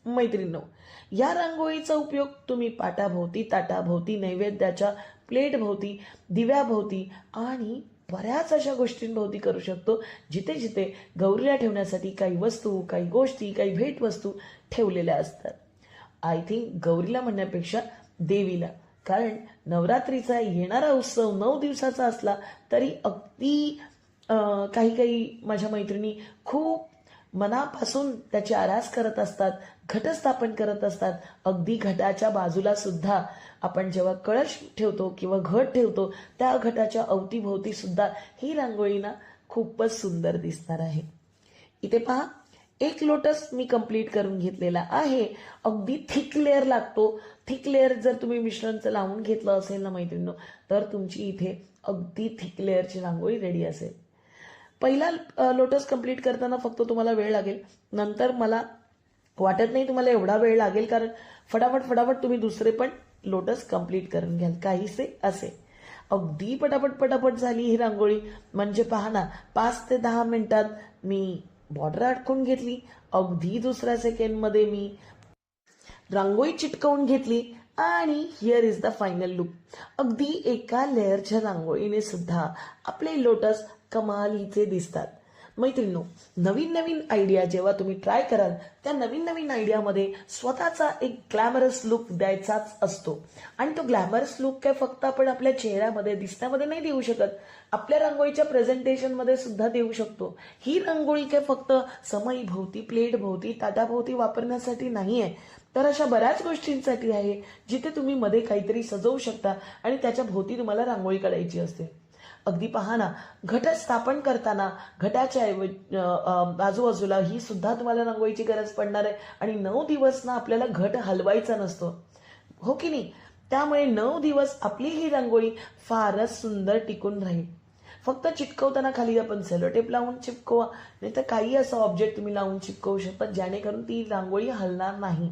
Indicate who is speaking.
Speaker 1: मैत्रिणींनो, या रांगोळीचा उपयोग तुम्ही पाटाभोवती, ताटाभोवती, नैवेद्याच्या प्लेटभोवती, दिव्याभोवती आणि बऱ्याच अशा गोष्टींभोवती करू शकतो, जिथे जिथे गौरीला ठेवण्यासाठी काही वस्तू, काही गोष्टी, काही भेटवस्तू ठेवलेल्या असतात. आय थिंक गौरीला म्हणण्यापेक्षा देवीला, कारण नवरात्रीचा येणारा उत्सव 9 दिवसाचा असला तरी अगदी काही काही माझ्या मैत्रिणी खूप मनापासून त्याची आरास करत असतात, घटस्थापन करत असतात. अगदी घटाच्या बाजूला सुद्धा आपण जेव्हा कळश ठेवतो किंवा घट ठेवतो, त्या घटाच्या अवतीभोवती सुद्धा ही रांगोळी ना खूपच सुंदर दिसणार आहे. इथे पहा, एक लोटस मी कंप्लीट करून घेतलेला आहे. अगदी थिक लेअर लागतो. थिक लेअर जर तुम्ही मिश्रणचं लावून घेतलं असेल ना मैत्रिणींनो, तर तुमची इथे अगदी थिक लेअरची रांगोळी रेडी असेल. पहिला लोटस कंप्लीट करताना फक्त तुम्हाला वेळ लागेल. नंतर मला वाटत नाही तुम्हाला एवढा वेळ लागेल, कारण फटाफट तुम्ही दुसरे पण लोटस कंप्लीट करून घ्याल, काहीसे असे. अगदी पटापट झाली ही रांगोळी. म्हणजे पहा ना, 5 ते 10 मिनिटात मी बॉर्डर अडकून घेतली. अगदी दुसऱ्या सेकंडमध्ये मी रांगोळी चिटकवून घेतली आणि here is the final look. अगदी एका लेअरच्या रांगोळीने सुद्धा आपले लोटस कमालीचे दिसतात. मैत्रिणींनो, नवीन आयडिया जेव्हा तुम्ही ट्राय कराल, त्या नवीन आयडियामध्ये स्वतःचा एक ग्लॅमरस लुक द्यायचाच असतो. आणि तो ग्लॅमरस लुक काय फक्त आपण आपल्या चेहऱ्यामध्ये दिसण्यामध्ये नाही देऊ शकत, आपल्या रांगोळीच्या प्रेझेंटेशनमध्ये सुद्धा देऊ शकतो. ही रांगोळी काय फक्त समई भोवती, प्लेट भोवती, ताटाभोवती वापरण्यासाठी नाही आहे, तर अशा बऱ्याच गोष्टींसाठी आहे, जिथे तुम्ही मध्ये काहीतरी सजवू शकता आणि त्याच्या भोवती तुम्हाला रांगोळी काढायची असते. अगदी पहा ना, घट स्थापन करताना घटाच्या आजूबाजूला ही सुद्धा तुम्हाला रांगोळीची गरज पडणार आहे. आणि 9 दिवस ना आपल्याला घट हलवायचा नसतो, हो की नाही? त्यामुळे 9 दिवस आपली ही रांगोळी फारच सुंदर टिकून राहील. फक्त चिटकवताना खाली आपण सेलोटेप लावून चिपकवा, नाही तर काही असं ऑब्जेक्ट तुम्ही लावून चिपकवू शकता, जेणेकरून ती रांगोळी हलणार नाही.